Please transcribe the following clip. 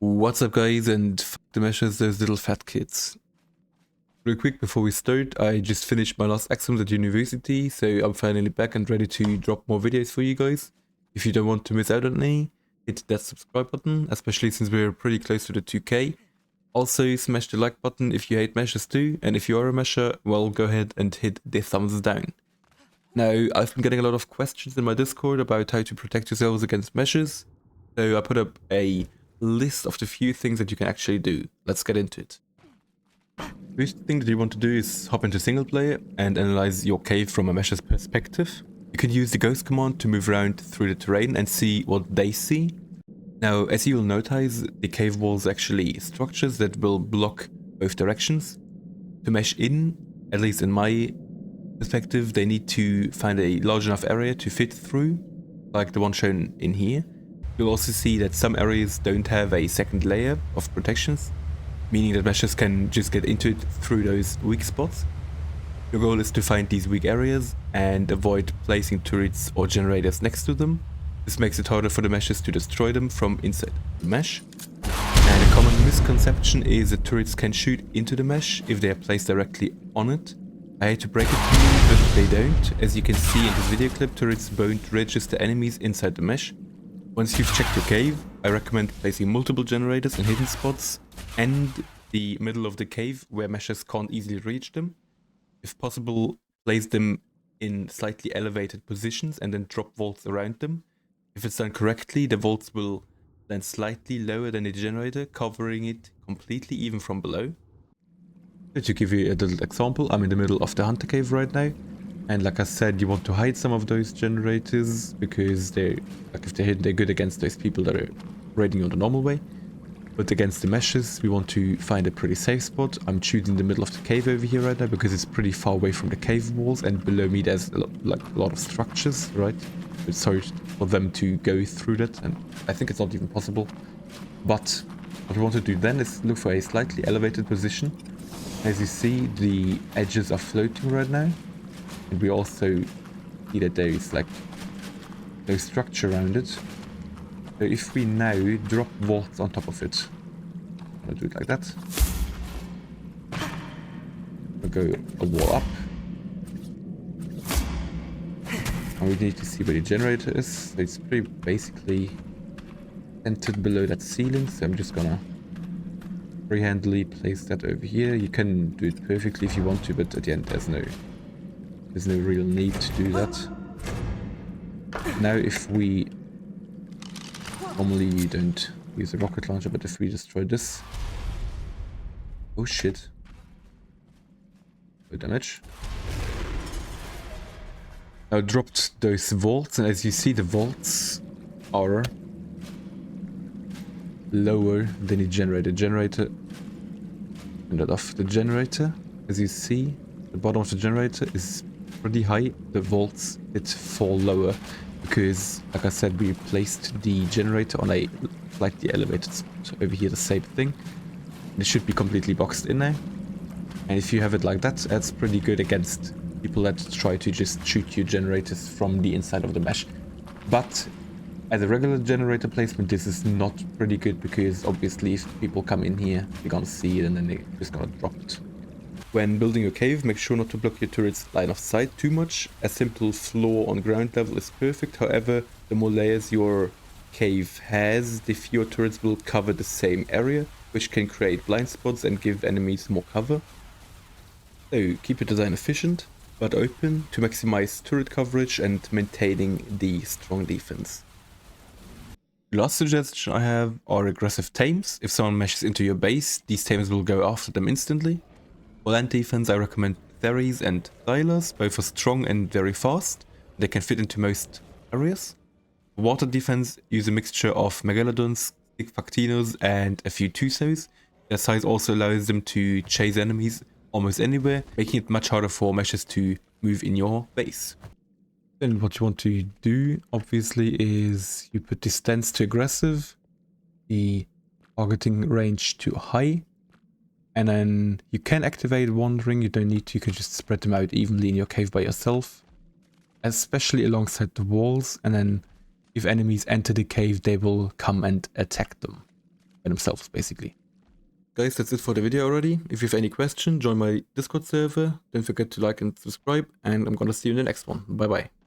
What's up guys, and fuck the meshes, those little fat kids. Real quick before we start, I just finished my last exams at university, so I'm finally back and ready to drop more videos for you guys. If you don't want to miss out on any, hit that subscribe button, especially since we're pretty close to the 2k. Also smash the like button if you hate meshes too, and if you are a mesher, well, go ahead and hit the thumbs down. Now, I've been getting a lot of questions in my Discord about how to protect yourselves against meshes, so I put up a list of the few things that you can actually do. Let's get into it. First thing that you want to do is hop into single player and analyze your cave from a mesh's perspective. You can use the ghost command to move around through the terrain and see what they see. Now, as you will notice, the cave walls are actually structures that will block both directions. To mesh in, at least in my perspective, they need to find a large enough area to fit through, like the one shown in here. You'll also see that some areas don't have a second layer of protections, meaning that meshes can just get into it through those weak spots. Your goal is to find these weak areas and avoid placing turrets or generators next to them. This makes it harder for the meshes to destroy them from inside the mesh. And a common misconception is that turrets can shoot into the mesh if they are placed directly on it. I hate to break it to you, but they don't. As you can see in this video clip, turrets don't register enemies inside the mesh. Once you've checked your cave, I recommend placing multiple generators in hidden spots and the middle of the cave where meshes can't easily reach them. If possible, place them in slightly elevated positions and then drop vaults around them. If it's done correctly, the vaults will land slightly lower than the generator, covering it completely even from below. To give you a little example, I'm in the middle of the hunter cave right now. And like I said, you want to hide some of those generators because they're, like if they're hidden, they're good against those people that are raiding on the normal way. But against the meshes, we want to find a pretty safe spot. I'm choosing the middle of the cave over here right now because it's pretty far away from the cave walls, and below me there's a lot of structures, right? It's hard for them to go through that, and I think it's not even possible. But what we want to do then is look for a slightly elevated position. As you see, the edges are floating right now. And we also see that there is like no structure around it. So if we now drop vaults on top of it, I'll do it like that. We'll go a wall up. And we need to see where the generator is. So it's pretty basically centered below that ceiling. So I'm just gonna freehandly place that over here. You can do it perfectly if you want to, but at the end there's no real need to do that. Now if we... Normally you don't use a rocket launcher, but if we destroy this... Oh shit. No damage. Now dropped those vaults, and as you see the vaults are lower than the generator. Turn that off. The generator, as you see, the bottom of the generator is pretty high. The vaults fall lower because, like I said, we placed the generator on a slightly elevated spot. Over here the same thing. It should be completely boxed in now, and if you have it like that, that's pretty good against people that try to just shoot your generators from the inside of the mesh. But as a regular generator placement, this is not pretty good because obviously if people come in here, they're gonna see it and then they're just gonna drop it. When building your cave, make sure not to block your turret's line of sight too much. A simple floor on ground level is perfect. However, the more layers your cave has, the fewer turrets will cover the same area, which can create blind spots and give enemies more cover. So keep your design efficient, but open to maximize turret coverage and maintaining the strong defense. The last suggestion I have are aggressive tames. If someone meshes into your base, these tames will go after them instantly. For land defense, I recommend Theres and Thylas. Both are strong and very fast. They can fit into most areas. For water defense, use a mixture of Megalodons, Factinos, and a few Tusos. Their size also allows them to chase enemies almost anywhere, making it much harder for meshes to move in your base. Then what you want to do, obviously, is you put the stance to aggressive, the targeting range to high, and then you can activate wandering. You don't need to, you can just spread them out evenly in your cave by yourself, especially alongside the walls, and then if enemies enter the cave, they will come and attack them. themselves, basically. Guys, that's it for the video already. If you have any question, join my Discord server. Don't forget to like and subscribe, and I'm gonna see you in the next one. Bye bye.